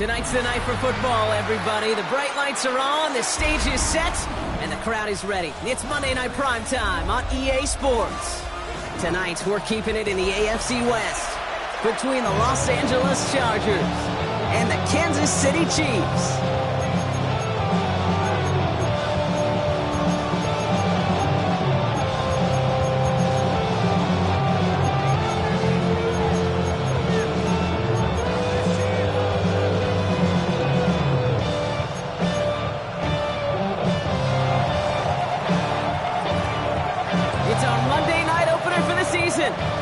Tonight's the night for football, everybody. The bright lights are on, the stage is set, and the crowd is ready. It's Monday Night Primetime on EA Sports. Tonight, we're keeping it in the AFC West between the Los Angeles Chargers and the Kansas City Chiefs.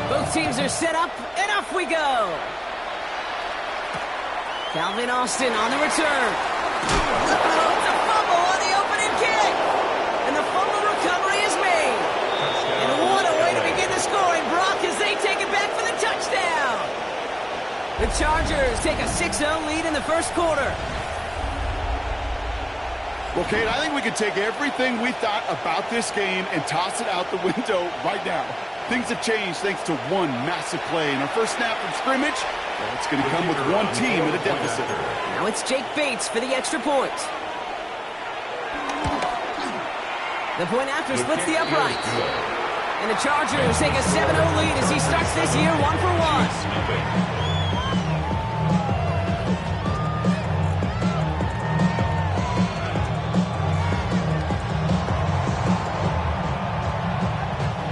Both teams are set up, and off we go. Calvin Austin on the return. Oh, it's a fumble on the opening kick. And the fumble recovery is made. And what a way to begin the scoring, Brock, as they take it back for the touchdown. The Chargers take a 6-0 lead in the first quarter. Well, Kate, I think we can take everything we thought about this game and toss it out the window right now. Things have changed thanks to one massive play. And our first snap from scrimmage, well, it's going to come with one team at a deficit. Now it's Jake Bates for the extra point. The point after splits the upright. And the Chargers take a 7-0 lead as he starts this year 1-for-1.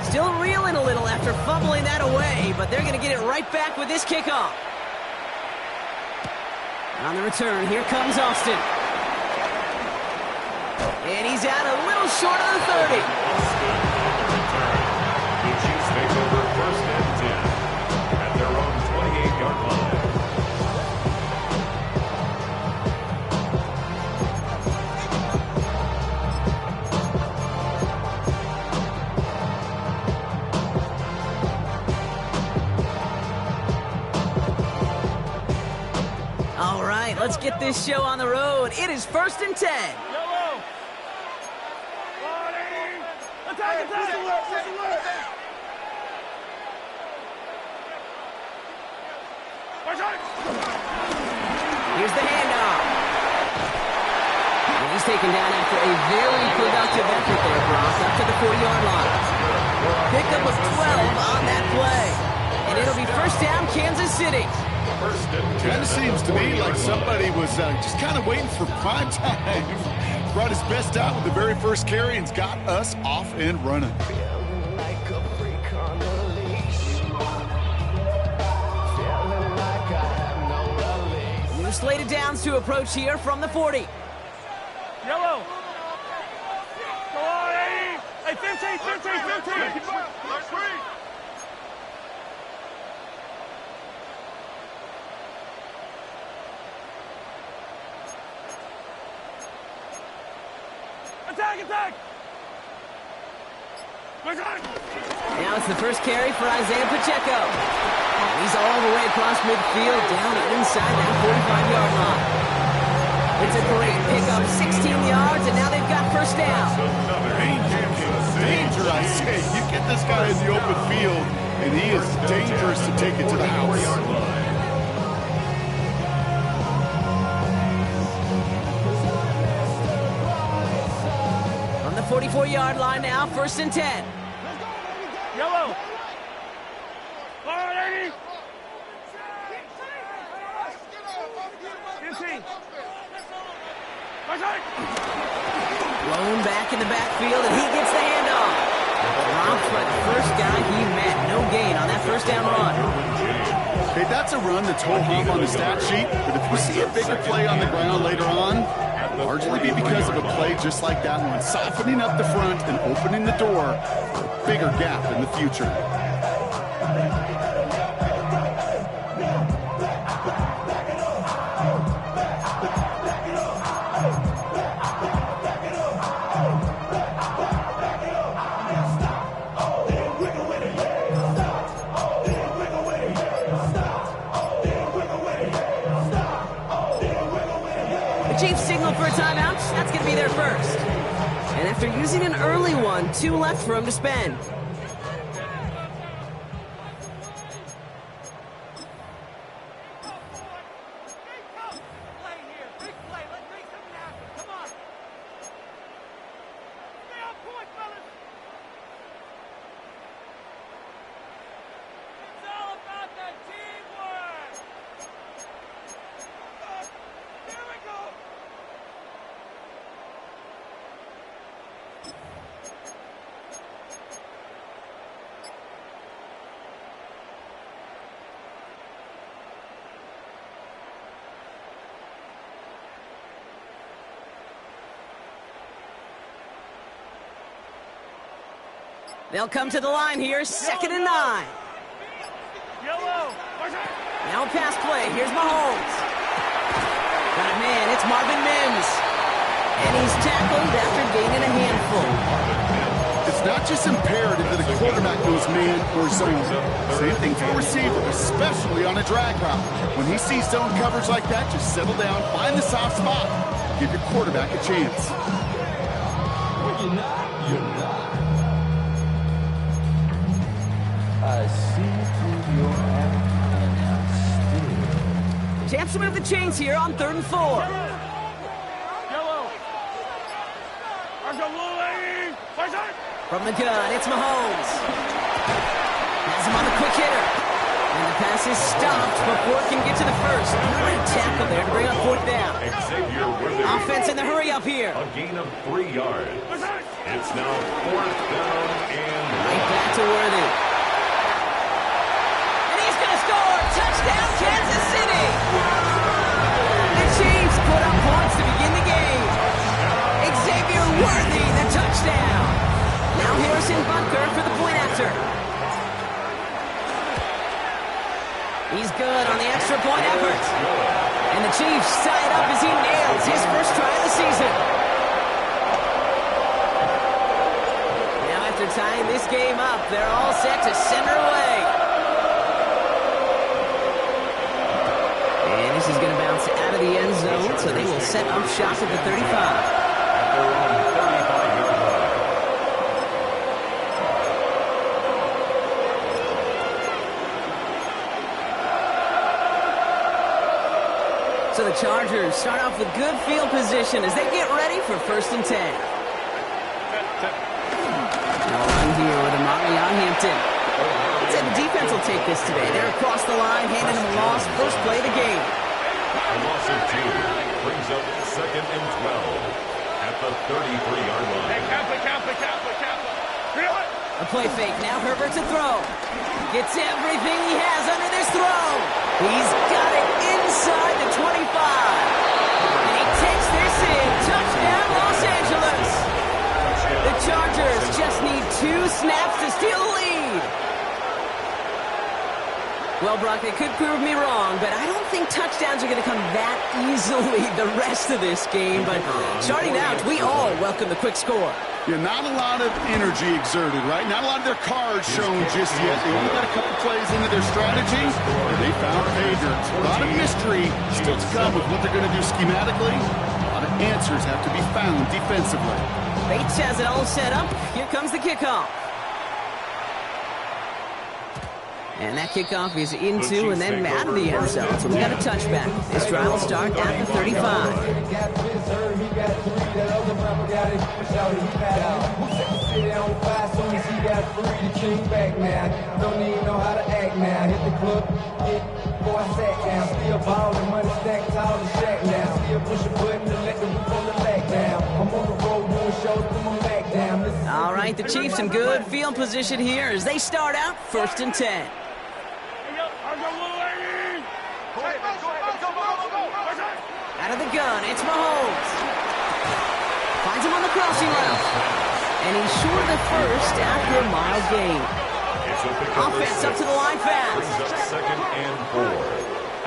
Still reeling a little after fumbling that away, but they're going to get it right back with this kickoff. On the return, here comes Austin. And he's out a little short of the 30. The Chiefs take over 1st and 10 at their own 28-yard line. Let's get this show on the road. It is 1st and 10. Yellow. Attack, Here's the handoff. And he's taken down after a very productive effort there, Brock, up to the 40-yard line. Pickup of 12 on that play. And it'll be 1st down, Kansas City. Kind of seems to me like somebody was just kind of waiting for prime time. Brought his best out with the very first carry and's got us off and running. New slated downs to approach here from the 40. Yellow. Go on, 80. Hey, 15. Attack! Now it's the first carry for Isaiah Pacheco. He's all the way across midfield, down inside that 45-yard line. It's a great pickup, 16 yards, and now they've got 1st down. Danger, I say. You get this guy in the open field, and he is dangerous to take it to the house. On the 44-yard line now, 1st and 10. Yellow. All right, 80. 15. Blown back in the backfield, and he gets the handoff. Dropped by the first guy he met. No gain on that 1st down run. Okay, that's a run that's ho-hum on the stat sheet, but if we see a bigger play on the ground later on, largely be because of a play just like that one, softening up the front and opening the door for a bigger gap in the future. Chiefs signal for a timeout. That's going to be their first. And after using an early one, 2 left for him to spend. They'll come to the line here, 2nd and 9. Yellow. Now pass play. Here's Mahomes. Got a man. It's Marvin Mims. And he's tackled after gaining a handful. It's not just imperative that a quarterback goes man or zone. Same thing for a receiver, especially on a drag route. When he sees zone coverage like that, just settle down, find the soft spot. Give your quarterback a chance. You're not. I see through your act and I still. Chance to move the chains here on 3rd and 4. Yellow. From the gun, it's Mahomes. Has him on the quick hitter. And the pass is stopped before it can get to the first. Great tackle there to bring up 4th down. Offense in the hurry up here. A gain of 3 yards. It's now 4th down and right back to Worthy. And he's going to score. Touchdown, Kansas City. The Chiefs put up points to begin the game. Xavier Worthy, the touchdown. Now Harrison Butker for the point after. He's good on the extra point effort. And the Chiefs tie it up as he nails his first try of the season. Now after tying this game up, they're all set to send her away. And this is going to bounce out of the end zone, so they will set up shop at the 35. So the Chargers start off with good field position as they get ready for 1st and 10. Now run here with Amari on Hampton. Instead, the defense will take this today. They're across the line, handing them a loss. First play of the game. A loss of 2 brings up 2nd and 12 at the 33-yard line. Hey, count. A play fake. Now Herbert to throw. Gets everything he has under this throw. He's got it inside the 25. And he takes this in. Touchdown, Los Angeles. The Chargers just need 2 snaps to steal the lead. Well, Brock, they could prove me wrong, but I don't think touchdowns are going to come that easily the rest of this game. But starting out, we all welcome the quick score. Yeah, not a lot of energy exerted, right? Not a lot of their cards shown just yet. They only got a couple plays into their strategy, and they found pay dirt. A lot of mystery still to come with what they're going to do schematically. A lot of answers have to be found defensively. Bates has it all set up. Here comes the kickoff. And that kickoff is into and then out of the end zone. So we got a touchback. This drive will start at the 35. All right, the Chiefs in good field position here as they start out 1st and 10. Out of the gun, it's Mahomes. Finds him on the crossing route. And he's short of the first after a mild gain. Offense up to the line fast. 2nd and 4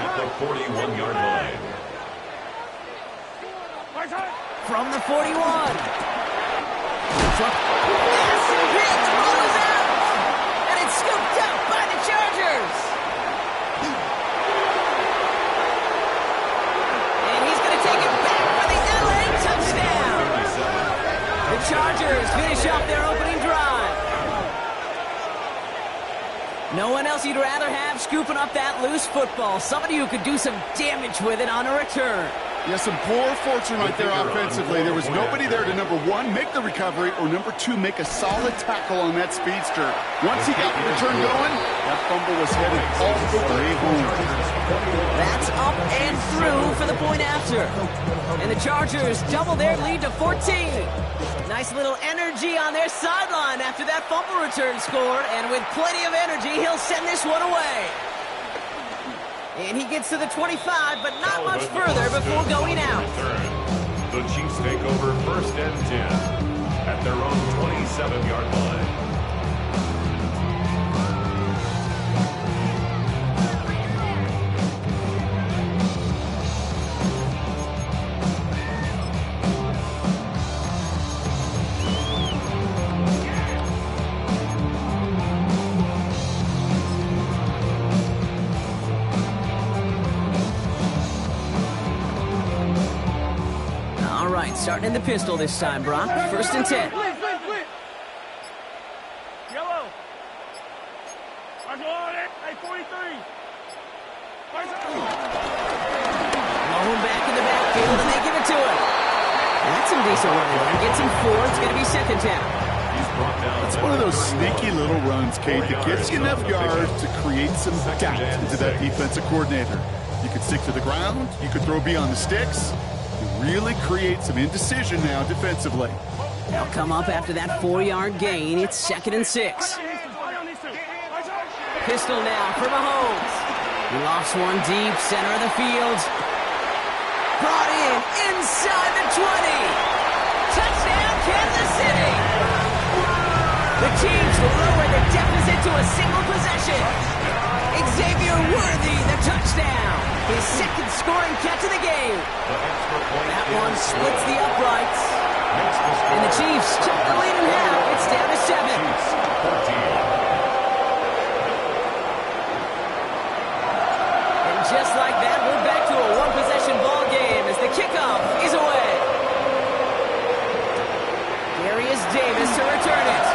at the 41-yard line. From the 41. Massive hit. Ball is out. And it's scooped up by the Chargers. And he's going to take it back for the LA touchdown. The Chargers finish off their opening drive. No one else you'd rather have scooping up that loose football. Somebody who could do some damage with it on a return. Yeah, some poor fortune right there offensively. There was nobody there to, number 1, make the recovery, or number 2, make a solid tackle on that speedster. Once he got the return going, that fumble was headed all the way home. That's up and through for the point after. And the Chargers double their lead to 14. Nice little energy on their sideline after that fumble return score. And with plenty of energy, he'll send this one away. And he gets to the 25, but not much further before going out. The Chiefs take over 1st and 10 at their own 27-yard line. Starting in the pistol this time, Brock. 1st and 10. Yellow. Hey, 43. Low back in the backfield, and they give it to him. That's some decent running. Gets him 4. It's going to be 2nd down. It's one of those sneaky little runs, Kate, that gets you enough yards to create some doubt into that defensive coordinator. You could stick to the ground. You could throw beyond the sticks. You really create some indecision now defensively. They'll come up after that 4-yard gain. It's 2nd and 6. Pistol now for Mahomes. He lofts one deep, center of the field. Brought in, inside the 20. Touchdown, Kansas City. The Chiefs will lower the deficit to a single possession. Xavier Worthy, the touchdown. His 2nd scoring catch of the game. That one splits the uprights. And the Chiefs cut the lead in half. It's down to 7. Just like that, we're back to a one-possession ball game as the kickoff is away. Darius Davis to return it.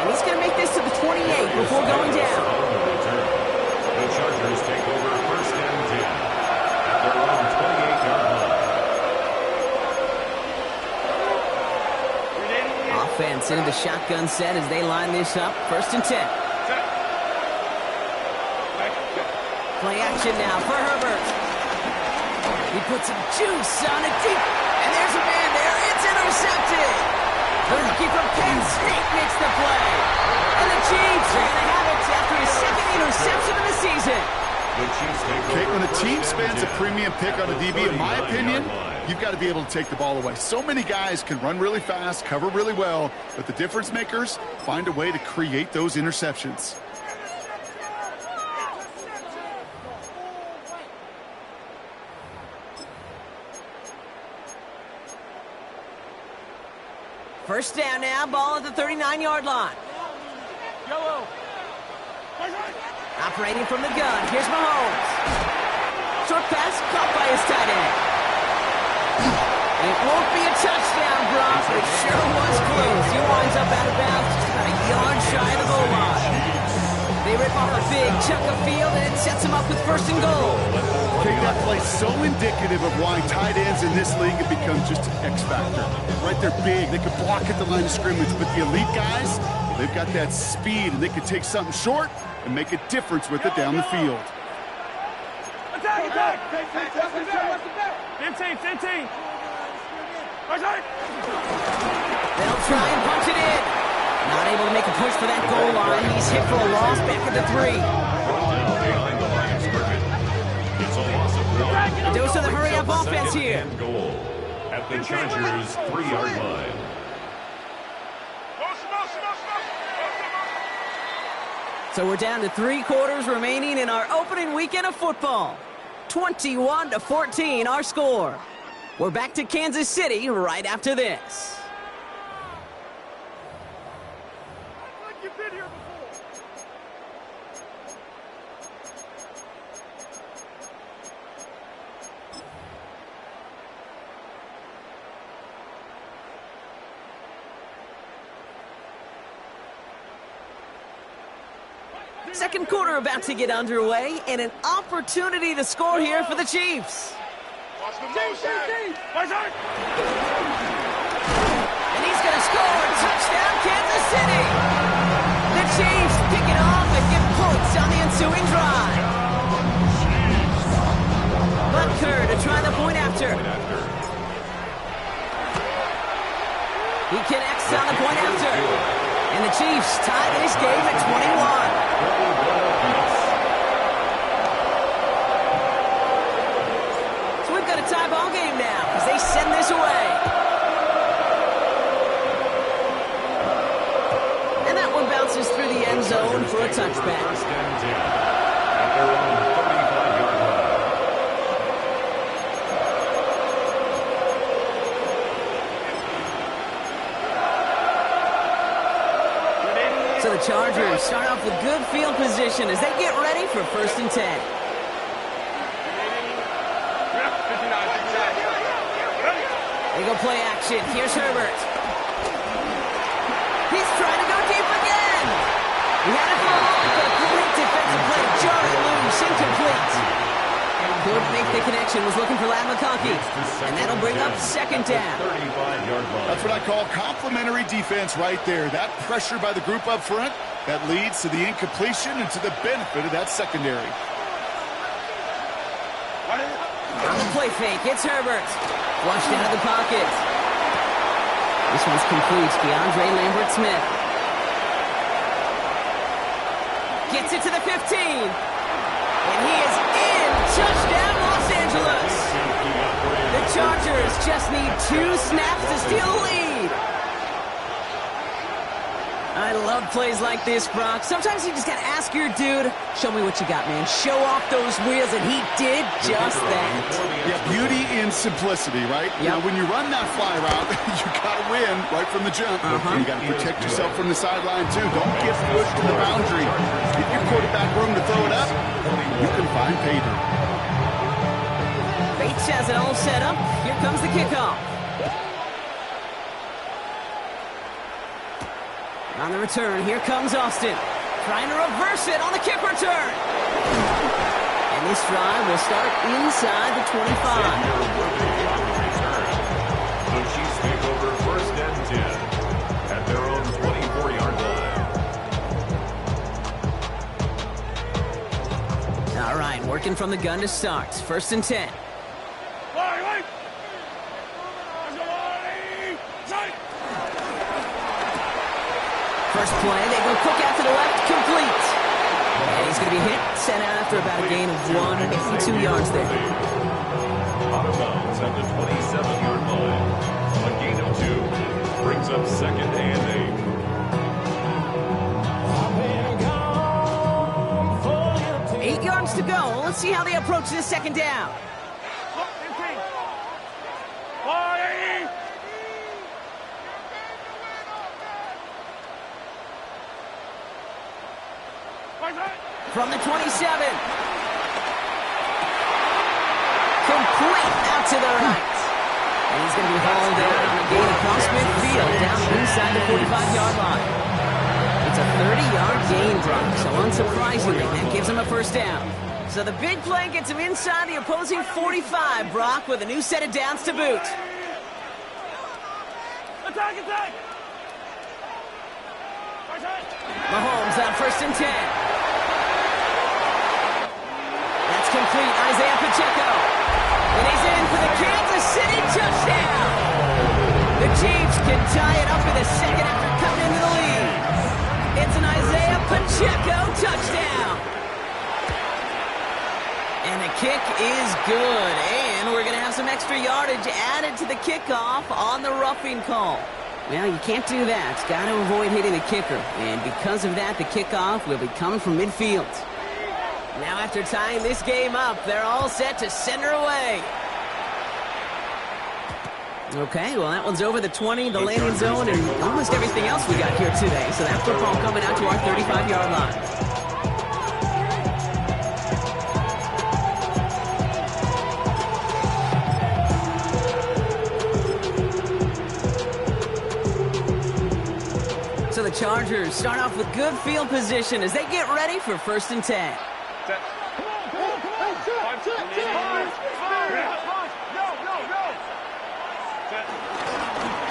And he's going to make this to the 28 before going down. The Chargers take over 1st and 10 at their own 28-yard line. Offense into the shotgun set as they line this up. 1st and 10. Play action now for Herbert. He puts some juice on it deep. And there's a man there. It's intercepted. The rookie from Penn State makes the play. And the Chiefs are going to have it after his 2nd interception of the season. Okay, when a team spends a premium pick on a DB, in my opinion, you've got to be able to take the ball away. So many guys can run really fast, cover really well, but the difference makers find a way to create those interceptions. First down now, ball at the 39-yard line. Yellow. Operating from the gun, here's Mahomes. Short pass, caught by his tight end. It won't be a touchdown, Brock, but it sure was close. He winds up out of bounds just about a yard shy of the goal line. They rip off a big chunk of field, and it sets him up with 1st and goal. Okay, that play's so indicative of why tight ends in this league have become just an X factor. Right, they're big, they can block at the line of scrimmage, but the elite guys, they've got that speed, and they can take something short and make a difference with it down the field. Attack, attack! 15, 15. They'll try and punch it in. Not able to make a push for that goal line. He's hit for a loss back at the 3. Behind the line of scrimmage. It's a loss of 1. Dose of the hurry-up offense here. Goal at the Chargers' 3-yard line. So we're down to 3 quarters remaining in our opening weekend of football. 21-14 our score. We're back to Kansas City right after this. You've been here before. Second quarter about to get underway, and an opportunity to score here for the Chiefs. And he's going to score. Touchdown, Kansas City. The Chiefs pick it off and get points on the ensuing drive. Butker to try the point after. He connects on the point after. And the Chiefs tie this game at 21. So we've got a tie ball game now as they send this away. And that one bounces through the end zone for a touchback. So the Chargers start off with good field position as they get ready for 1st and 10. They go play action. Here's Herbert. He's trying to go deep again. He had it for a moment, but a great defensive play. Jarred it loose. Incomplete. Couldn't make the connection. Was looking for Lad McConkey. And that'll bring up second down. That's what I call complimentary defense right there. That pressure by the group up front, that leads to the incompletion and to the benefit of that secondary. On the play fake, it's Herbert. Flushed out of the pocket. This one's complete. DeAndre Lambert-Smith. Gets it to the 15. And he is in. Touchdown, Los Angeles. The Chargers just need 2 snaps to steal the lead. I love plays like this, Brock. Sometimes you just got to ask your dude, show me what you got, man. Show off those wheels, and he did just that. Yeah, beauty in simplicity, right? Yep. Now, when you run that fly route, you got to win right from the jump. You got to protect yourself from the sideline, too. Don't get pushed to the boundary. Give your quarterback room to throw it up. You can find pay dirt. Bates has it all set up. Here comes the kickoff. On the return, here comes Austin. Trying to reverse it on the kick return. And this drive will start inside the 25. The Chiefs take over 1st and 10 at their own 24-yard line. All right, working from the gun to start. 1st and 10. First play, they go quick out to the left, complete. And he's going to be hit, sent out after about a gain of 2 yards there. Out of bounds at the 27-yard line. A gain of 2 brings up 2nd and 8. 8 yards to go. Let's see how they approach this 2nd down. From the 27. Complete out to the right. And he's going to be hauled down on the gain across midfield, down inside the 45-yard line. It's a 30-yard gain, Brock, so unsurprisingly, that gives him a 1st down. So the big play gets him inside the opposing 45, Brock, with a new set of downs to boot. Attack! Mahomes on 1st and 10. That's complete. Isaiah Pacheco. And he's in for the Kansas City touchdown. The Chiefs can tie it up in the 2nd after coming into the lead. It's an Isaiah Pacheco touchdown. And the kick is good. And we're going to have some extra yardage added to the kickoff on the roughing call. Well, you can't do that. Got to avoid hitting the kicker. And because of that, the kickoff will be coming from midfield. Now after tying this game up, they're all set to send her away. Okay, well that one's over the 20, the landing zone, and almost everything else we got here today. So that football coming out to our 35-yard line. So the Chargers start off with good field position as they get ready for 1st and 10.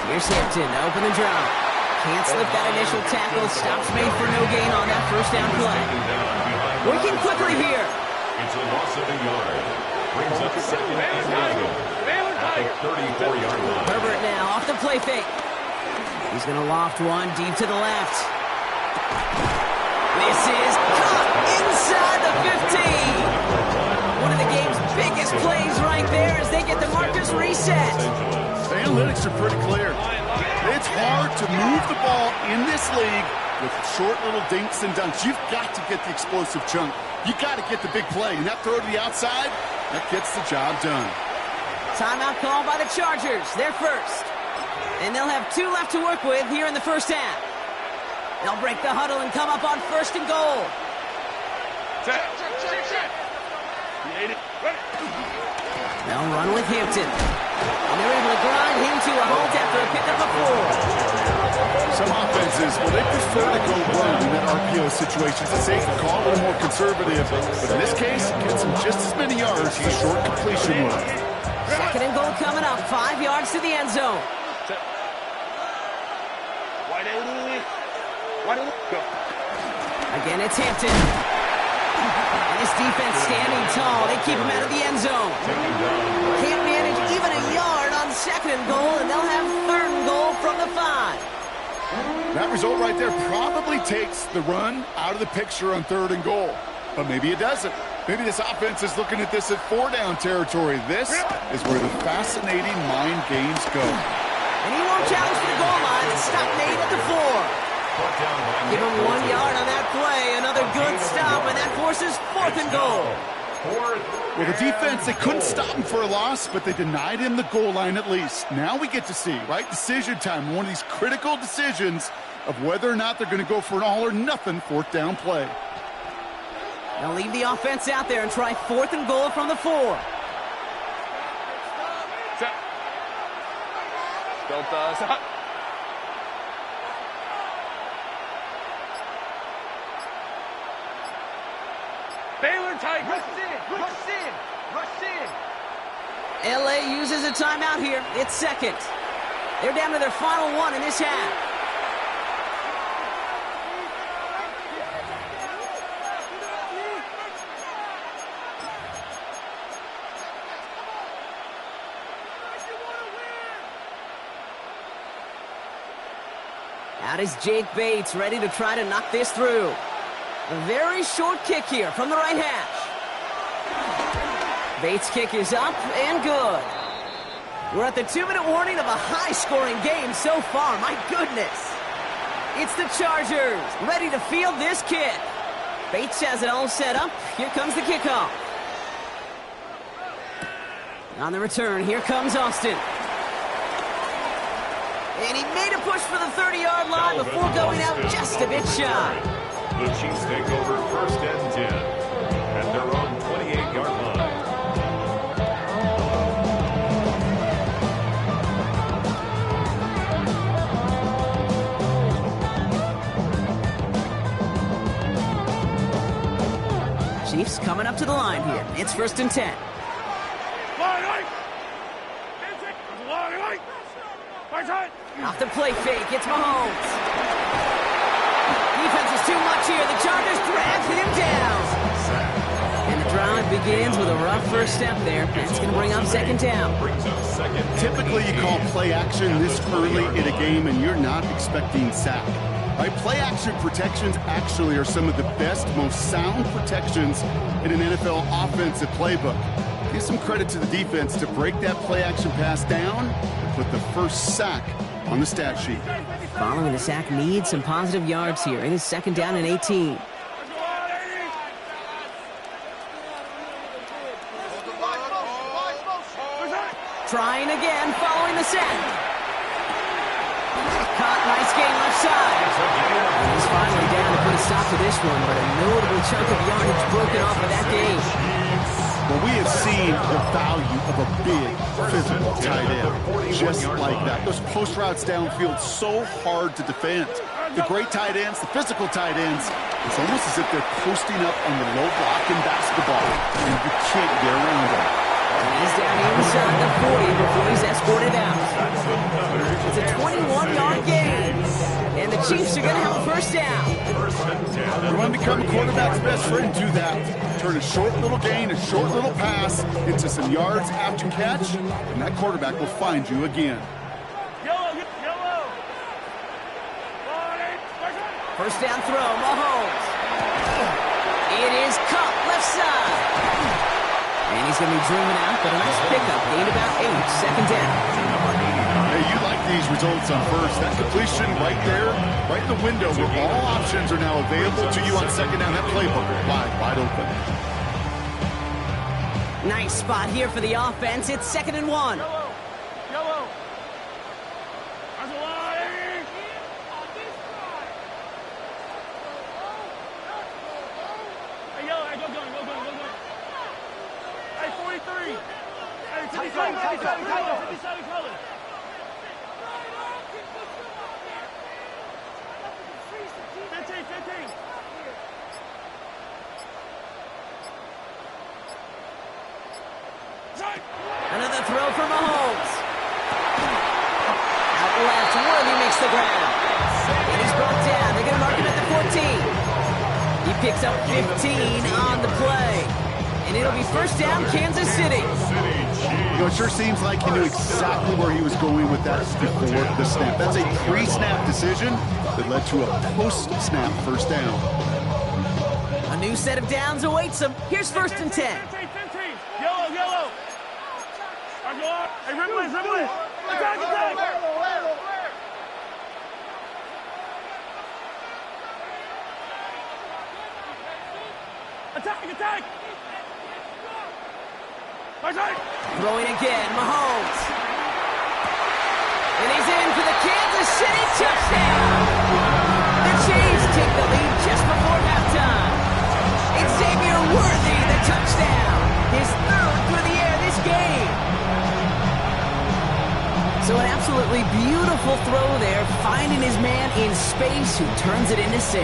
Here's Hampton, open the draw. Can't slip that initial tackle. Stops made for no gain on that 1st down play. Working quickly here. It's a loss of a yard. Brings up 2nd and 8 at the 34-yard line. Herbert now off the play fake. He's going to loft one deep to the left. This is caught inside the 15. One of the game's biggest plays right there as they get the markers reset. The analytics are pretty clear. It's hard to move the ball in this league with short little dinks and dunks. You've got to get the explosive chunk. You got to get the big play. And that throw to the outside, that gets the job done. Timeout call by the Chargers. They're first. And they'll have 2 left to work with here in the 1st half. They'll break the huddle and come up on 1st and goal. They'll run with Hampton. And they're able to grind him to well, they prefer to go run in that RPO situation. It's a safe call, a little more conservative. But in this case, it gets them just as many yards as the short completion would. Second and goal coming up. 5 yards to the end zone. Again, it's Hampton. And this defense standing tall. They keep him out of the end zone. Can't manage even a yard on second and goal, and they'll have third and goal from the 5. That result right there probably takes the run out of the picture on third and goal. But maybe it doesn't. Maybe this offense is looking at this at 4-down territory. This is where the fascinating mind games go. And he won't challenge for the goal line. It's stopped Nate at the 4. Give him 1 yard on that play. Another good stop, and that forces fourth and goal. Well, the defense, they couldn't stop him for a loss, but they denied him the goal line at least. Now we get to see, right, decision time, one of these critical decisions of whether or not they're going to go for an all-or-nothing fourth down play. They'll leave the offense out there and try fourth and goal from the 4. Stop. Baylor tight. Rush in. LA uses a timeout here. It's second. They're down to their final one in this half. Out is Jake Bates, ready to try to knock this through. A very short kick here from the right hash. Bates' kick is up and good. We're at the 2-minute warning of a high-scoring game so far. My goodness. It's the Chargers, ready to field this kick. Bates has it all set up. Here comes the kickoff. On the return, here comes Austin. And he made a push for the 30-yard line before going out just a bit shy. The Chiefs take over first and 10 at their own 28-yard line. Chiefs coming up to the line here. It's first and 10. Off the play fake, it's Mahomes. Defense is too much here. The Chargers drag him down. And the drive begins with a rough first step there. That's going to bring up second down. Typically, you call play action this early in a game, and you're not expecting sack. Right? Play action protections actually are some of the best, most sound protections in an NFL offensive playbook. Give some credit to the defense to break that play action pass down and put the first sack on the stat sheet. Following the sack needs some positive yards here. It is second down and 18. Trying again following the sack. Caught, nice gain left side. And he's finally down to put a stop to this one, but a notable chunk of yardage broken off of that game. Well, we have seen the value of a big, physical tight end, just like that. Those post routes downfield, so hard to defend. The great tight ends, the physical tight ends, it's almost as if they're posting up on the low block in basketball, and you can't get around them. He's down inside the 40 before he's escorted out. It's a 21-yard gain, and the Chiefs are going to have a first down. You want to become a quarterback's best friend, do that. Turn a short little gain, a short little pass into some yards after catch, and that quarterback will find you again. First down throw, Mahomes. It is caught left side. And he's going to be driven out, but a nice pickup. Gain about 8, second down. Hey, you like these results on first. That completion right there, right in the window where all options are now available to you on second down. That playbook wide open. Nice spot here for the offense. It's second and 1. hits the ground. And he's brought down. They're going to mark him at the 14. He picks up 15 on the play. And it'll be first down, Kansas City. You know, it sure seems like he knew exactly where he was going with that before the snap. That's a pre-snap decision that led to a post-snap first down. A new set of downs awaits him. Here's first and 10. Yellow, yellow. Hey, Ripley. Attack. Attack. Throwing again, Mahomes. And he's in for the Kansas City touchdown. The Chiefs take the lead just before halftime. It's Xavier Worthy, the touchdown. His third through the air this game. So an absolutely beautiful throw there, finding his man in space who turns it into 6.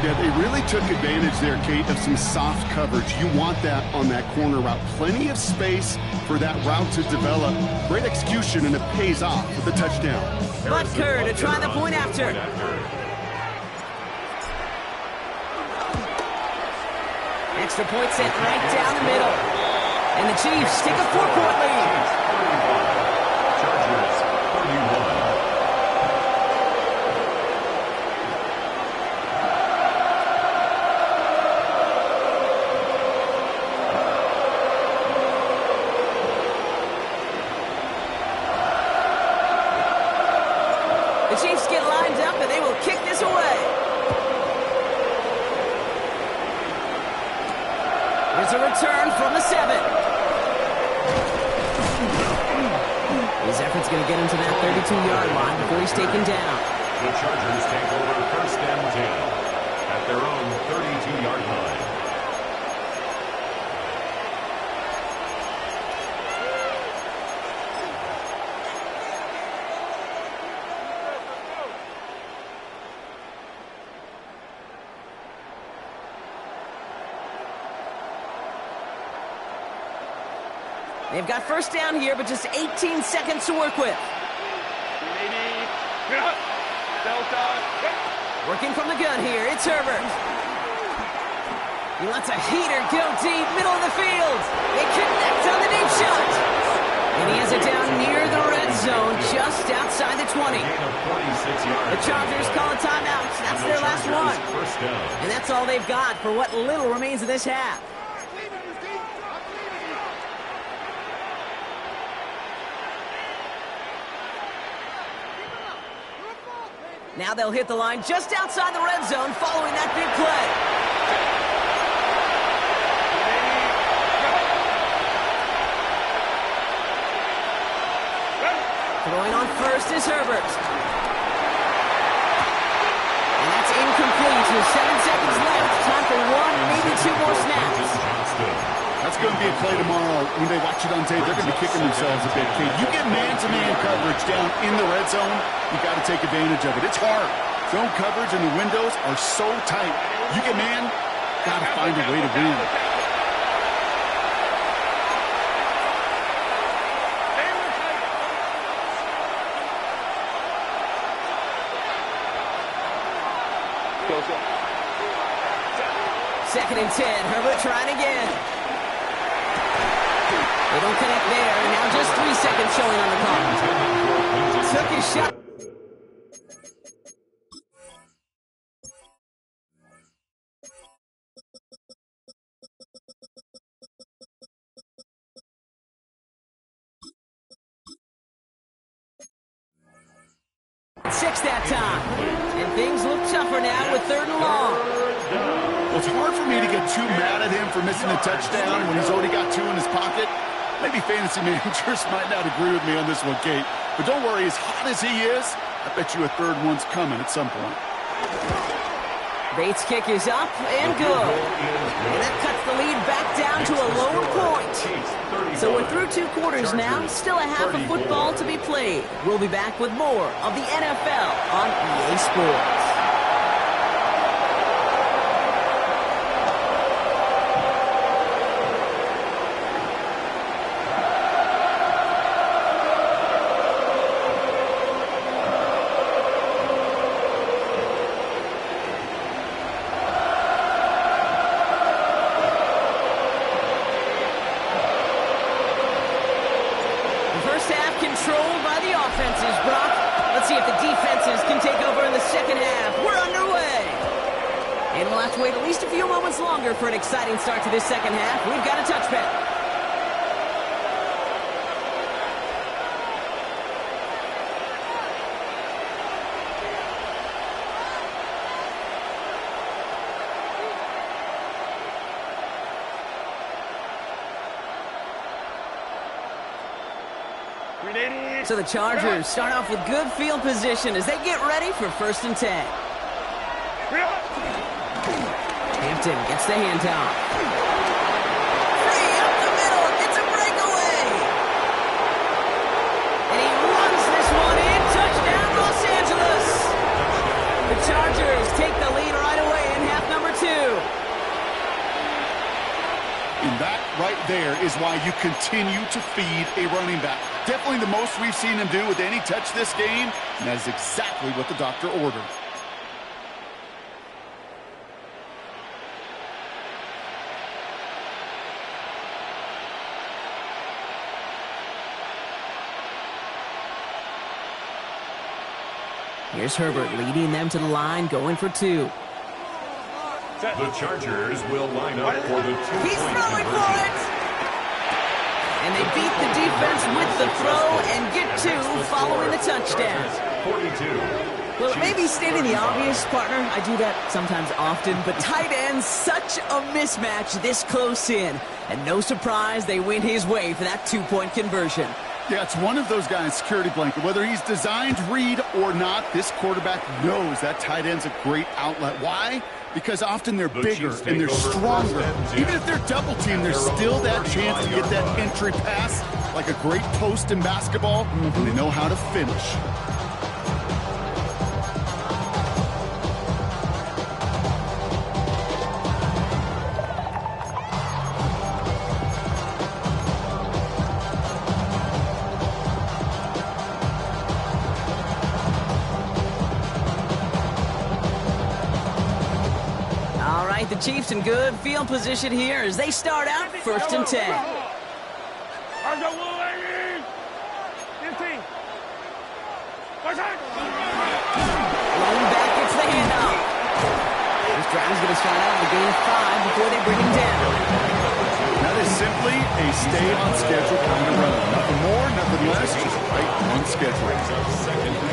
Yeah, they really took advantage there, Kate, of some soft coverage. You want that on that corner route. Plenty of space for that route to develop. Great execution, and it pays off with the touchdown. Butker to try the point after. Extra point sent right down the middle. And the Chiefs take a 4-point lead. Chargers 31. The Chiefs get lined up and they will kick this away. There's a return from the 7. His effort's going to get him to that 32-yard line before he's taken down. The Chargers take over first and 10 at their own 32-yard line. They've got first down here, but just 18 seconds to work with. Working from the gun here, it's Herbert. He lets a heater go deep, middle of the field. They connect on the deep shot. And he has it down near the red zone, just outside the 20. The Chargers call a timeout. That's their last one. And that's all they've got for what little remains of this half. Now they'll hit the line just outside the red zone following that big play. Throwing on first is Herbert. And that's incomplete with 7 seconds left. Time for one, maybe 2 more snaps. That's going to be a play tomorrow. When they watch it on tape, they're going to be kicking themselves a bit, Kate. You get man-to-man coverage down in the red zone, you got to take advantage of it. It's hard. Zone coverage and the windows are so tight. You get man, got to find a way to win. Second and 10. Herbert trying again. They don't connect there. And now just 3 seconds showing on the clock. Took his shot. Six that time. And things look tougher now with 3rd and long. Well, it's hard for me to get too mad at him for missing a touchdown when he's already got 2 in his pocket. Maybe fantasy managers might not agree with me on this one, Kate. But don't worry, as hot as he is, I bet you a 3rd one's coming at some point. Bates' kick is up and good. And that cuts the lead back down to a lower point. So we're through 2 quarters now. Still a half of football to be played. We'll be back with more of the NFL on EA Sports. to wait at least a few moments longer for an exciting start to this second half. We've got a touchback. So the Chargers start off with good field position as they get ready for 1st and 10. Hampton gets the handoff. Free up the middle. It's a breakaway. And he runs this one in. Touchdown, Los Angeles. The Chargers take the lead right away in half number 2. And that right there is why you continue to feed a running back. Definitely the most we've seen him do with any touch this game, and that is exactly what the doctor ordered. Here's Herbert leading them to the line, going for 2. The Chargers will line up for the 2-point He's throwing for conversion. it! And they beat the defense with the throw and get 2 following the touchdown. 42. Well, it may be stating the obvious, partner. I do that sometimes often, but tight ends, such a mismatch this close in. And no surprise, they win his way for that 2-point conversion. Yeah, it's one of those guys' security blanket. Whether he's designed read or not, this quarterback knows that tight end's a great outlet. Why? Because often they're bigger and they're stronger. Even if they're double teamed, there's still that chance to get that entry pass like a great post in basketball, and they know how to finish. The Chiefs in good field position here as they start out 1st and 10. Rolling back gets the handoff. This drive is going to start out with a gain of 5 before they bring him down. That is simply a stay on schedule kind of run. Nothing more, nothing less, just right on schedule. 2nd and 5.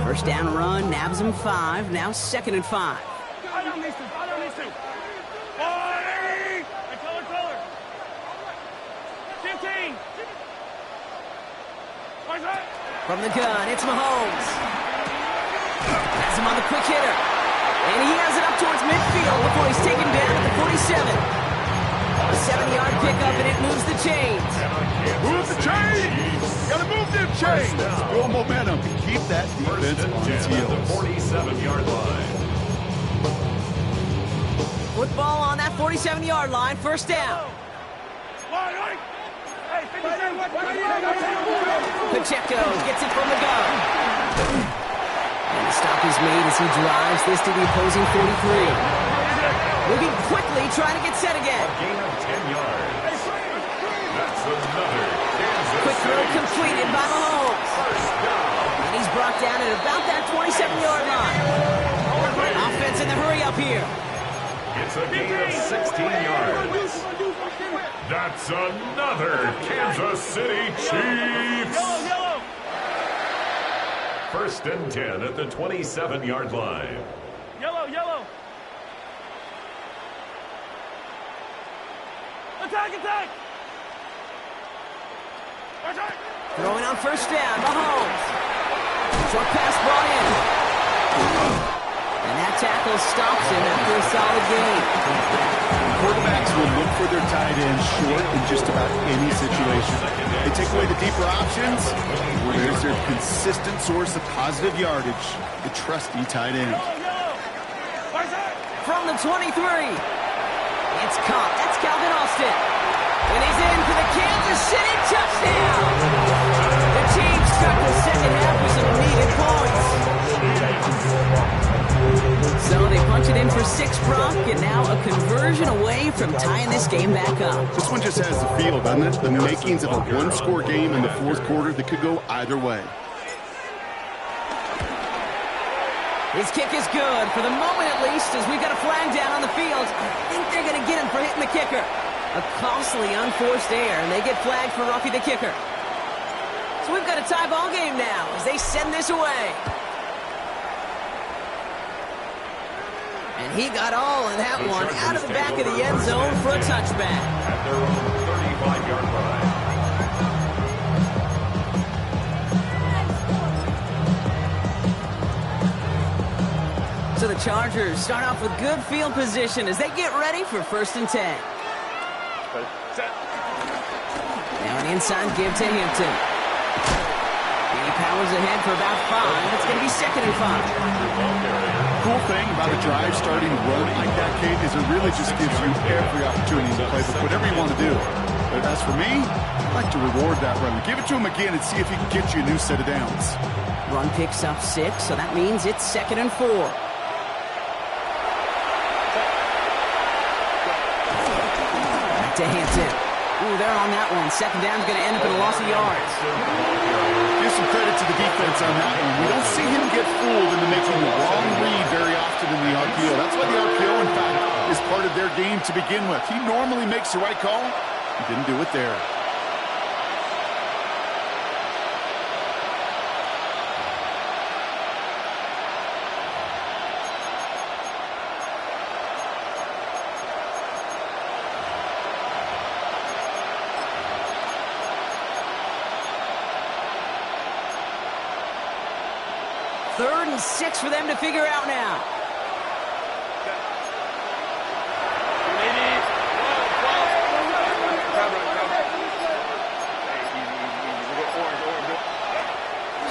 First down run, nabs him 5. Now 2nd and 5. I don't need to. Color. 15. From the gun, it's Mahomes. Has him on the quick hitter. And he has it up towards midfield before he's taken down at the 47. A 7-yard pickup, and it moves the chains. Move the chains! Gotta move them chains! Build momentum to keep that defense on its heels. The 47-yard line. Football on that 47-yard line, 1st down. Pacheco gets it from the gun. And the stop is made as he drives this to the opposing 43. Moving quickly, trying to get set again. A gain of 10 yards. That's another Kansas Quick throw City completed by Mahomes. First down. And he's brought down at about that 27-yard line. Offense in the hurry up here. It's a gain of 16 yards. That's another Kansas City Chiefs. Yellow. 1st and 10 at the 27-yard line. Yellow. Attack. Throwing on 1st down, Mahomes. Short pass brought in. And that tackle stops him after a solid gain. Quarterbacks will look for their tight end short in just about any situation. They take away the deeper options, where's their consistent source of positive yardage, the trusty tight end. From the 23, it's caught. That's Calvin Austin. And he's in for the Kansas City touchdown. The Chiefs start the second half with some needed points. So they punch punch it in for 6, Brock, and now a conversion away from tying this game back up. This one just has the feel, doesn't it? The makings of a one-score game in the fourth quarter that could go either way. His kick is good, for the moment at least, as we've got a flag down on the field. I think they're going to get him for hitting the kicker. A costly unforced error, and they get flagged for roughing the kicker. So we've got a tie ball game now as they send this away. And he got all of that one out of the back of the end zone for a touchback. At their own 35-yard line. So the Chargers start off with good field position as they get ready for 1st and 10. Now an inside give to Hampton. He powers ahead for about 5. It's going to be 2nd and 5. Cool thing about a drive starting to run like that, Kate, is it really just gives you every opportunity to play whatever you want to do. But as for me, I'd like to reward that run. Give it to him again and see if he can get you a new set of downs. Run picks up 6, so that means it's 2nd and 4. Back to Hampton. Ooh, they're on that one. 2nd down's going to end up in a loss of yards. Give some credit to the defense on that one. We don't see him get fooled into making the wrong read very often in the RPO. That's why the RPO, in fact, is part of their game to begin with. He normally makes the right call. He didn't do it there. Third and 6 for them to figure out now.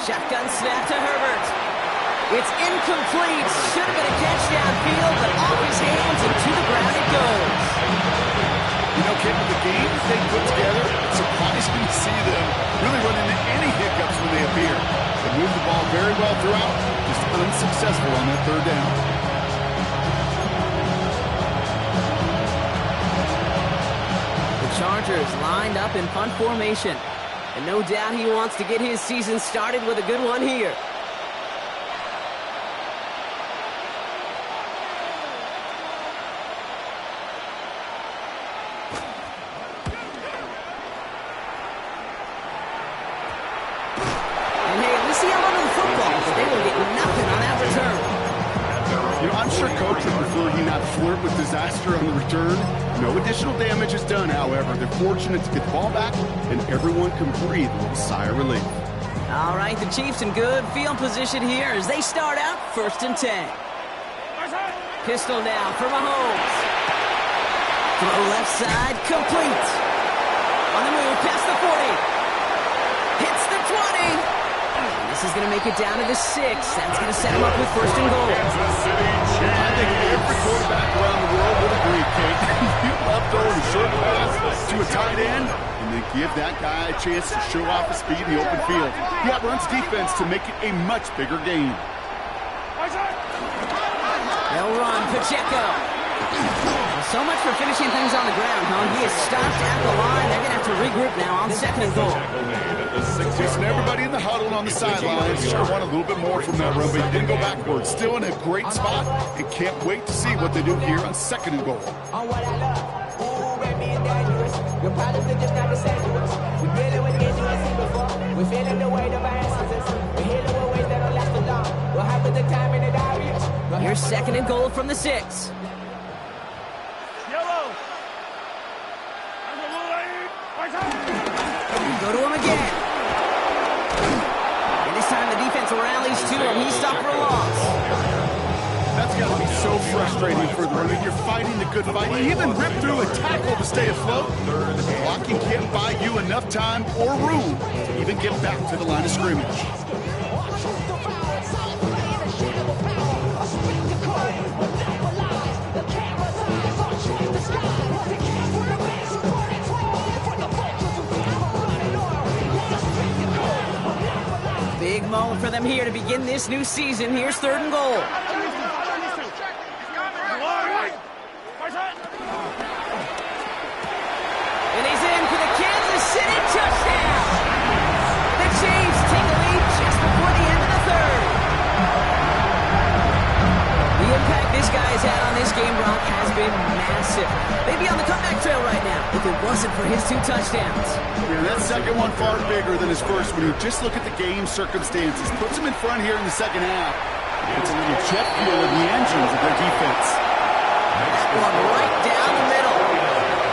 Shotgun snap to Herbert. It's incomplete. Should have been a catch downfield, but off his hands and to the ground it goes. You know, Kate, with the game they put together, it's surprising to see them really run into any hiccups when they appear. They moved the ball very well throughout, just unsuccessful on that 3rd down. The Chargers lined up in punt formation. And no doubt he wants to get his season started with a good one here. And hey, at least he held onto the football, but they will get nothing on that return. You know, I'm sure Coach would prefer he not flirt with disaster on the return. No additional damage is done, however. They're fortunate to get the ball back, and everyone can breathe a little sigh of relief. All right, the Chiefs in good field position here as they start out 1st and 10. Pistol now for Mahomes. Throw left side, complete. On the move, past the 40. Hits the 20. This is going to make it down to the 6. That's going to set him up with 1st and goal. I think every quarterback around the world would agree, Kate. You love throwing a short pass to a tight end, and then give that guy a chance to show off his speed in the open field. He outruns defense to make it a much bigger game. They'll run, Pacheco. So much for finishing things on the ground, huh? He is stopped at the line. They're going to have to regroup now on 2nd and goal. Listen, everybody in the huddle and on the sidelines sure want a little bit more from that run, but he didn't go backwards. Still in a great spot, and can't wait to see what they do here on 2nd and goal. Your problems are just not the same to us. We're dealing with things you ain't seen before. We're feeling the weight of our ancestors. We're healing with ways that don't last too long. We'll have with the time in the diaries. Here's 2nd and goal from the 6. Yellow. Go to him again. And this time the defense rallies to him. He's stopped for a loss. That's got to be so frustrating for the runner. You're fighting the good fight. You even rip through a tackle to stay afloat. Blocking can't buy you enough time or room to even get back to the line of scrimmage. Big moment for them here to begin this new season. Here's 3rd and goal. wasn't for his 2 touchdowns. Yeah, that second one far bigger than his first when you just look at the game circumstances. Puts him in front here in the second half. It's a little jet fuel in the engines of their defense. One right down the middle.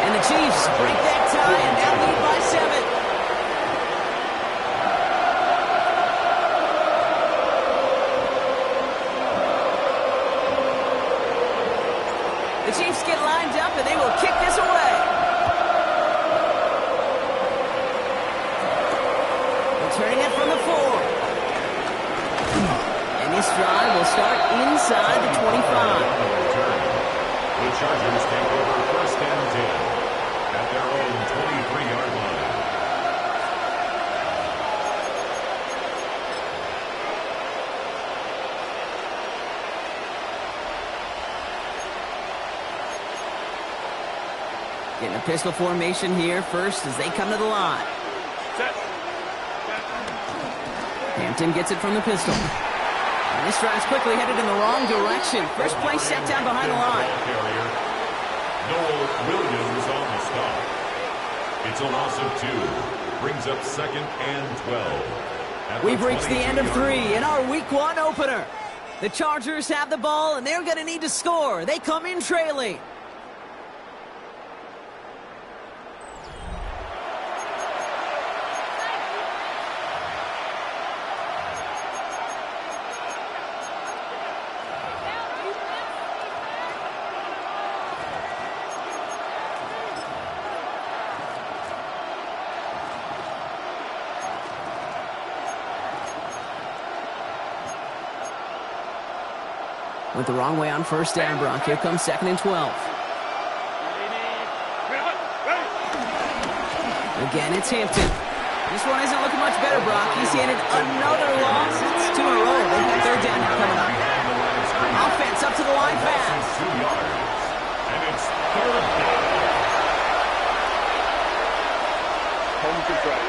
And the Chiefs break that tie and now lead by 7. The Chiefs get lined up and they will kick this away. Returning it from the 4. And this drive will start inside the 25. The Chargers take over 1st and 10 at their own 23-yard line. Getting a pistol formation here first as they come to the line. Hampton gets it from the pistol. And this drive's quickly headed in the wrong direction. First play set down behind the line. Noel Williams on the stop. It's a loss of 2. Brings up 2nd and 12. We've reached the end of 3 in our Week 1 opener. The Chargers have the ball, and they're going to need to score. They come in trailing. Went the wrong way on 1st down, Brock. Here comes 2nd and 12. Again, it's Hampton. This one isn't looking much better, Brock. He's handed another loss. It's 2 in a row. They've got 3rd down now coming up. Offense up to the line fast. 2 yards. And it's 3rd down. Home control.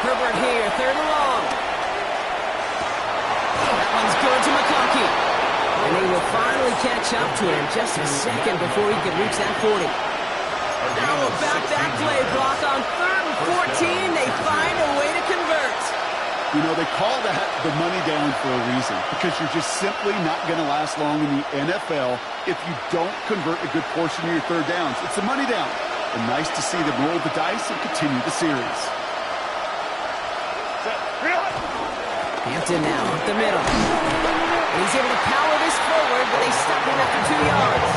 Herbert here, 3rd and long. That one's good to McConkey. And they will finally catch up to him just a second before he can reach that 40. How about that play, Brock? On 3rd and 14, they find a way to convert. You know, they call that the money down for a reason, because you're just simply not going to last long in the NFL if you don't convert a good portion of your 3rd downs. It's a money down. And nice to see them roll the dice and continue the series. Hampton now up the middle. And he's able to power this forward, but they stop him after 2 yards.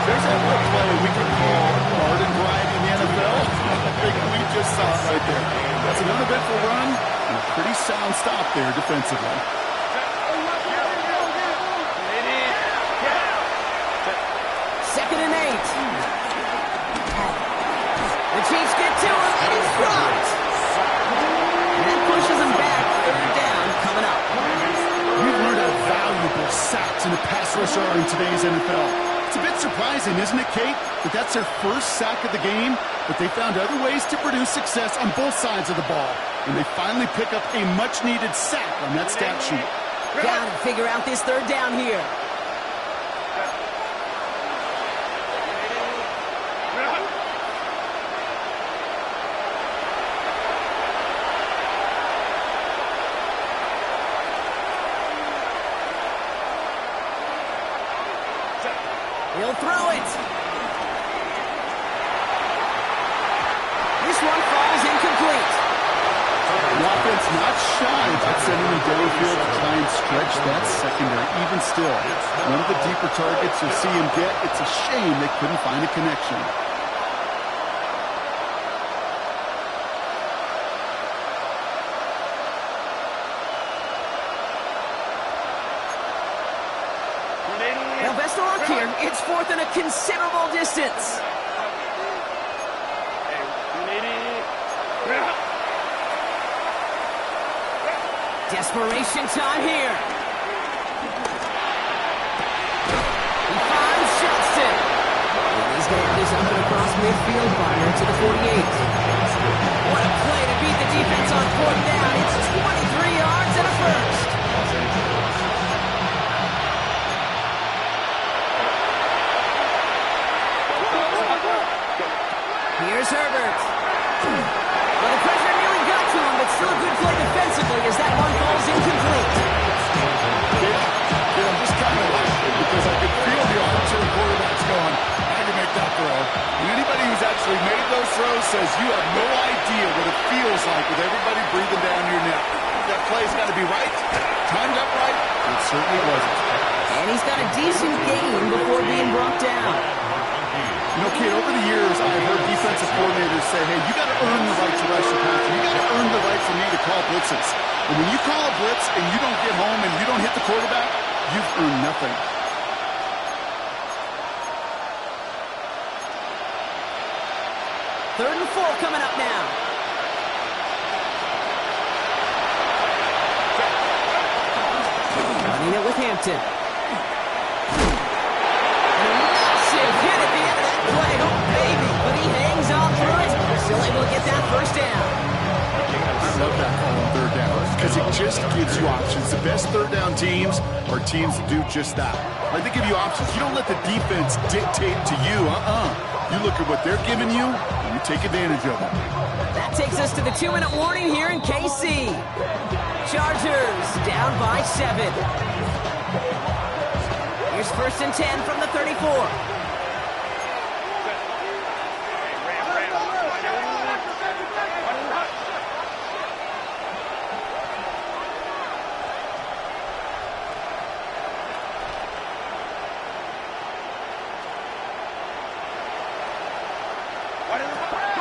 There's that one play we can call garden variety in the NFL. I think we just saw it right there. That's an uneventful run and a pretty sound stop there defensively. Second and 8. The Chiefs get to him, and he's dropped. And that pushes him back. 3rd down coming up. We've learned how valuable sacks in a pass rush are in today's NFL. It's a bit surprising, isn't it, Kate, that that's their first sack of the game, but they found other ways to produce success on both sides of the ball, and they finally pick up a much-needed sack on that stat sheet. Got to figure out this 3rd down here. He'll throw it. This one falls incomplete. The offense not shy about sending them downfield to try and stretch that secondary. Even still, one of the deeper targets you'll see him get. It's a shame they couldn't find a connection. Well, best of luck here. It's 4th and a considerable distance. Desperation time here. He finds Johnston. And he's going to have this up and across midfield, Barner to the 48. What a play to beat the defense on 4th down. It's 23 yards and a first. Here's Herbert. Well, the pressure nearly got to him, but still a good play defensively as that one falls incomplete. Yeah, I'm just kind of laughing because I could feel the arms of the quarterbacks going, I can make that throw. And anybody who's actually made those throws says you have no idea what it feels like with everybody breathing down your neck. That play's got to be right, timed up right. It certainly wasn't. And he's got a decent gain before being brought down. You know, kid, over the years, I've heard defensive coordinators say, hey, you got to earn the right to rush the passer. You got to earn the right for me to call blitzes. And when you call a blitz and you don't get home and you don't hit the quarterback, you've earned nothing. Third and 4 coming up now. Running it with Hampton. Massive hit at the end of that play. Oh, baby. But he hangs on through it. Still able to get that first down. I love that call on third down because it just gives you options. The best third down teams are teams that do just that. Like, they give you options. You don't let the defense dictate to you. You look at what they're giving you, and you take advantage of it. That takes us to the 2-minute warning here in KC. Chargers down by 7. Here's 1st and 10 from the 34.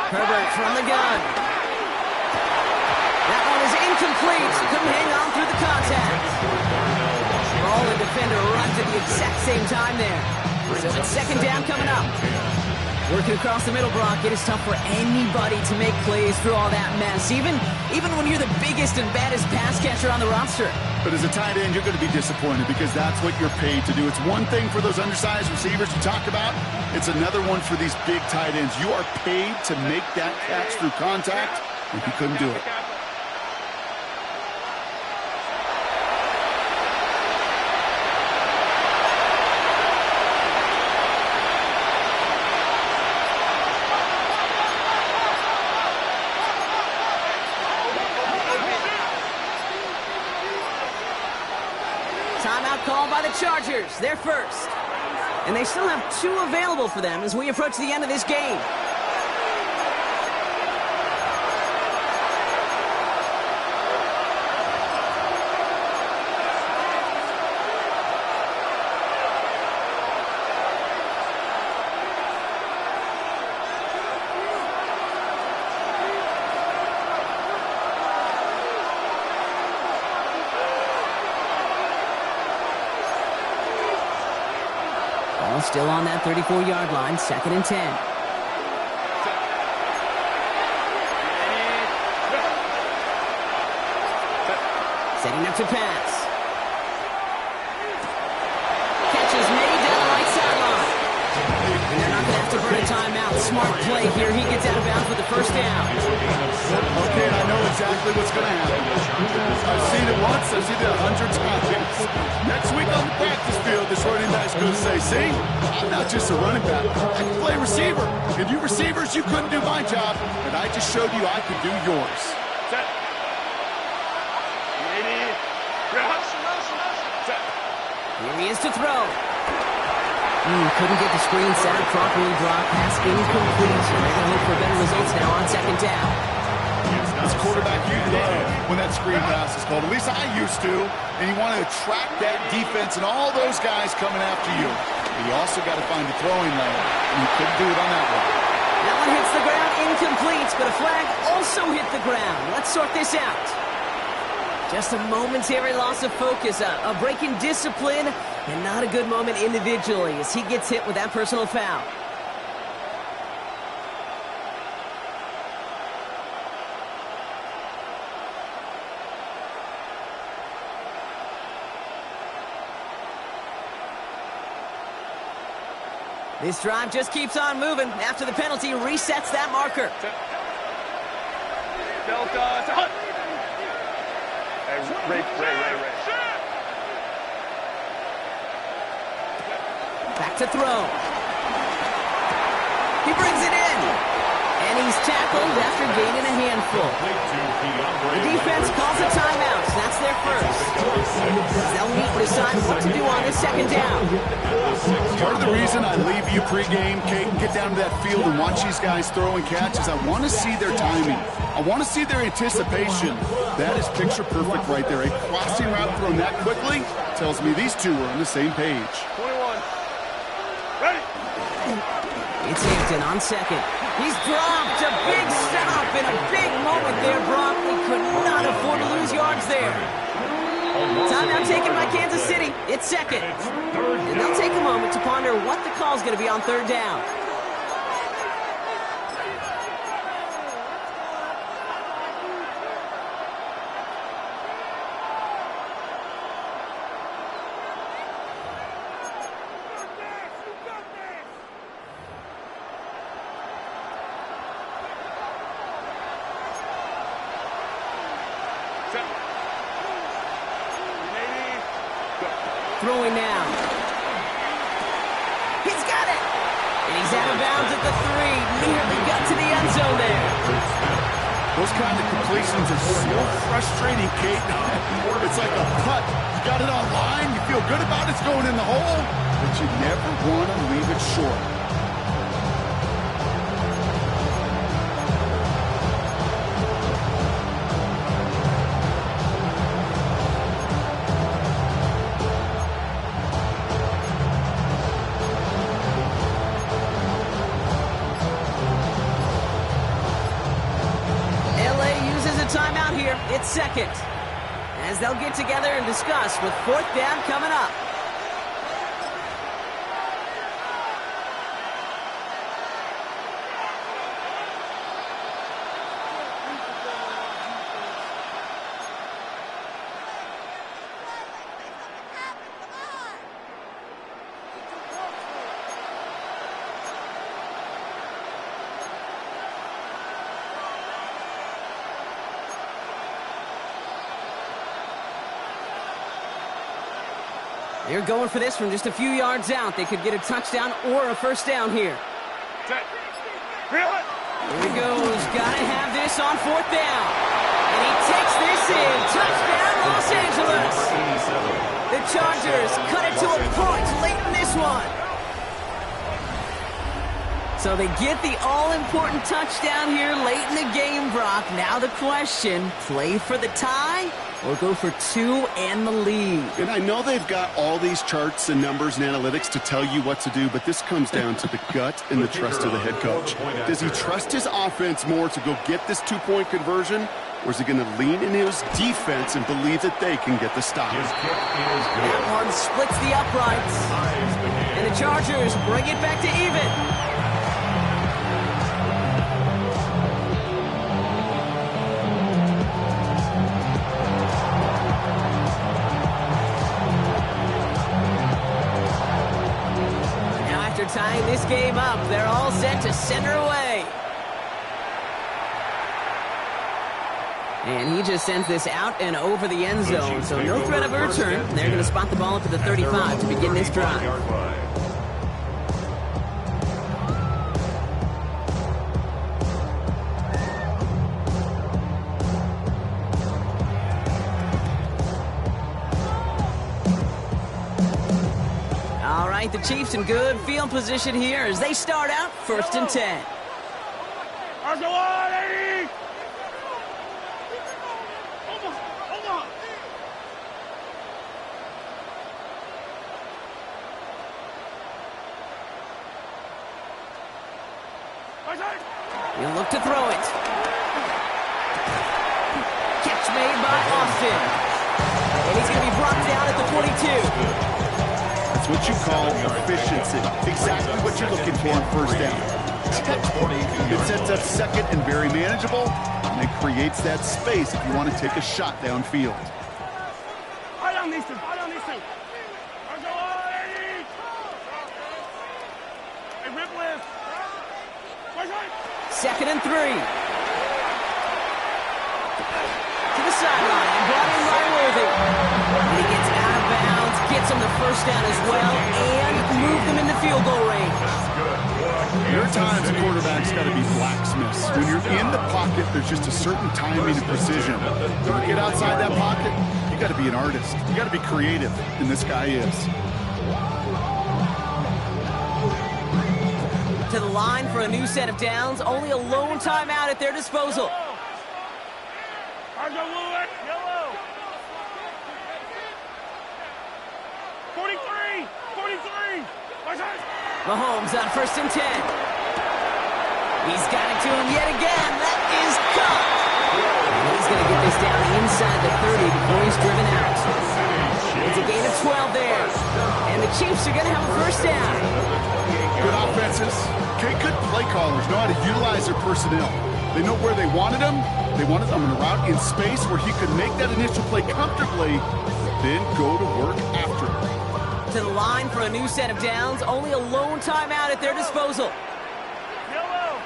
Herbert from the gun. That one is incomplete. Couldn't hang on through the contact. Ball and defender runs at the exact same time there. So it's 2nd down coming up. Working across the middle, Brock, it is tough for anybody to make plays through all that mess, even when you're the biggest and baddest pass catcher on the roster. But as a tight end, you're going to be disappointed because that's what you're paid to do. It's one thing for those undersized receivers you talk about. It's another one for these big tight ends. You are paid to make that catch through contact, and he couldn't do it. Timeout called by the Chargers. They're first. And they still have 2 available for them as we approach the end of this game. Ball still on that 34-yard line, 2nd and 10. Setting up to pass. Catch is made down the right sideline. And they're not going to have to burn a timeout. Smart play here. He gets out of bounds with the first down. Okay, I know exactly what's going to happen. I've seen it once. I've seen it 100 times. Next week on the practice field, this running back's going to say, see, I'm not just a running back. I can play receiver. And you receivers, you couldn't do my job, but I just showed you I could do yours. Set. Here he is to throw. Couldn't get the screen set up properly. Brock, pass incomplete. They're going to look for better results now on 2nd down. As a quarterback, you love when that screen pass is called. At least I used to. And you want to attract that defense and all those guys coming after you. But you also got to find the throwing lane. And you couldn't do it on that one. That one hits the ground incomplete, but a flag also hit the ground. Let's sort this out. Just a momentary loss of focus, a break in discipline, and not a good moment individually as he gets hit with that personal foul. This drive just keeps on moving. After the penalty, resets that marker. Delta. Ray. Back to throw. He brings it in. And tackled after gaining a handful. The defense calls a timeout. So that's their first. They'll meet and decide what to do on this second down. Part of the reason I leave you pregame, Kate, and get down to that field and watch these guys throw and catch is I want to see their timing. I want to see their anticipation. That is picture perfect right there. A crossing route thrown that quickly tells me these two are on the same page. 21. Ready. It's Hampton on second. He's dropped. A big stop and a big moment there, Brock. We could not afford to lose yards there. Timeout taken by Kansas City. It's second. And they'll take a moment to ponder what the call's going to be on third down. Throwing now. He's got it. And he's out of bounds at the 3. Nearly got to the end zone there. Those kind of completions are so frustrating, Kate. It's like a putt. You got it on line. You feel good about it's going in the hole, but you never want to leave it short. Timeout here. It's second. As they'll get together and discuss with fourth down coming up. They're going for this from just a few yards out. They could get a touchdown or a first down here. Here he goes. Got to have this on fourth down. And he takes this in. Touchdown, Los Angeles. The Chargers cut it to a point late in this one. So they get the all-important touchdown here late in the game, Brock. Now the question, play for the tie or go for 2 and the lead? And I know they've got all these charts and numbers and analytics to tell you what to do, but this comes down to the gut and the trust of the head coach. Does he trust his offense more to go get this 2-point conversion, or is he going to lean in his defense and believe that they can get the stop? That one splits the uprights. And the Chargers bring it back to even. Tying this game up, they're all set to center away. And he just sends this out and over the end zone, so no threat of a return. They're going to spot the ball up at the 35 to begin this drive. The Chiefs in good field position here as they start out 1st and 10. He'll look to throw it. Catch made by Austin. And he's going to be brought down at the 22. That's what you call efficiency. Exactly what you're looking for on first down. It sets up second and very manageable, and it creates that space if you want to take a shot downfield. Second and 3. To the sideline and brought in by Worthy. And he gets out of bounds, gets him the first down as well, and moved them in the field goal range. There are times a quarterback's got to be blacksmiths. When you're in the pocket, there's just a certain timing and precision. You get outside that pocket, you got to be an artist. You got to be creative, and this guy is. To the line for a new set of downs. Only a lone timeout at their disposal. Yellow. 43. Mahomes on 1st and 10. He's got it to him yet again. That is caught. And he's going to get this down inside the 30 before he's driven out. It's a gain of 12 there. And the Chiefs are going to have a first down. Good offenses. Okay, good play callers know how to utilize their personnel. They know where they wanted him. They wanted him in a route in space where he could make that initial play comfortably, then go to work after it. To the line for a new set of downs. Only a lone timeout at their disposal. Yellow.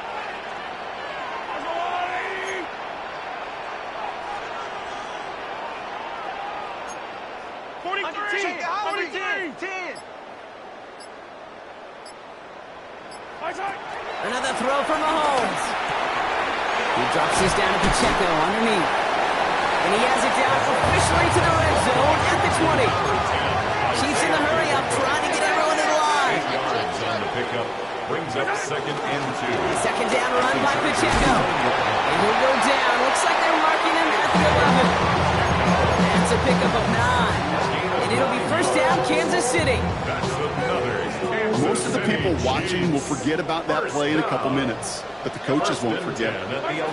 43. 10. Another throw from Mahomes. He drops this down to Pacheco underneath. And he has it down officially to the red zone at the 20. Chiefs in the hurry up, trying to get everyone to the line. Yards on the pickup brings up 2nd and 2. Second down run by Pacheco. And he'll go down. Looks like they're marking him at the 11. That's a pickup of 9. And it'll be first down, Kansas City. That's another. Most of the people watching will forget about that play in a couple minutes, but the coaches won't forget it.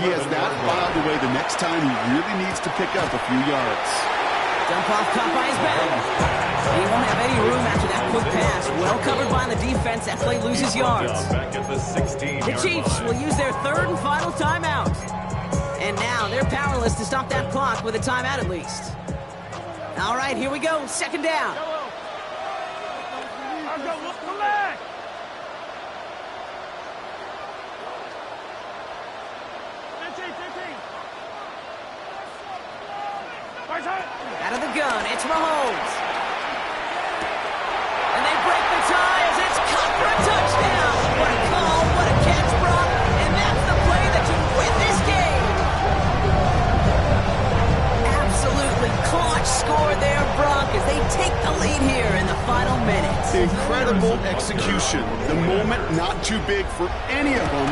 He has that filed away the next time he really needs to pick up a few yards. Dump off caught by his back. He won't have any room after that quick pass. Well covered by the defense. That play loses yards. Back at the 16. The Chiefs will use their 3rd and final timeout. And now they're powerless to stop that clock with a timeout at least. All right, here we go. 2nd down. Out of the gun, it's Mahomes. And they break the tie as it's caught for a touchdown. What a call, what a catch, Brock. And that's the play that can win this game. Absolutely clutch score there, Brock, as they take the lead here in the final minutes. Incredible execution. The moment not too big for any of them.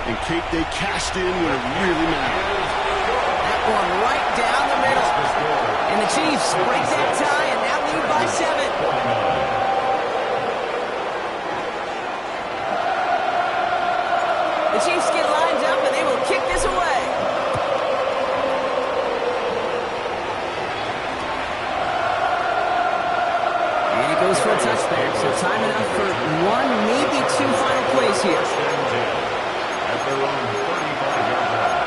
And Kate, they cashed in when it really mattered. That one right down the middle. And the Chiefs break that tie and now lead by 7. The Chiefs get lined up and they will kick this away. And it goes for a touchback, so time enough for 1, maybe 2 final plays here. At their own 35-yard line.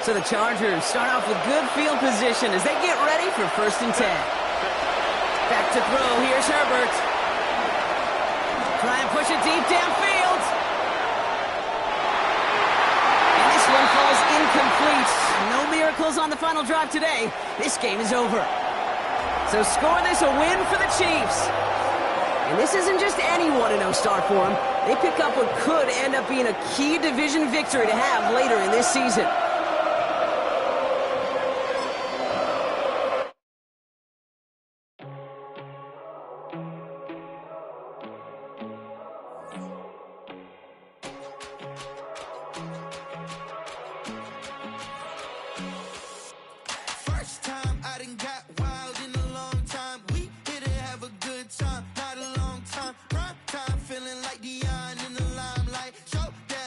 So the Chargers start off with good field position as they get ready for 1st and 10. Back to throw. Here's Herbert. Trying to push it deep downfield. And this one falls incomplete. No miracles on the final drive today. This game is over. So score this a win for the Chiefs. And this isn't just any 1-0 start for them. They pick up what could end up being a key division victory to have later in this season.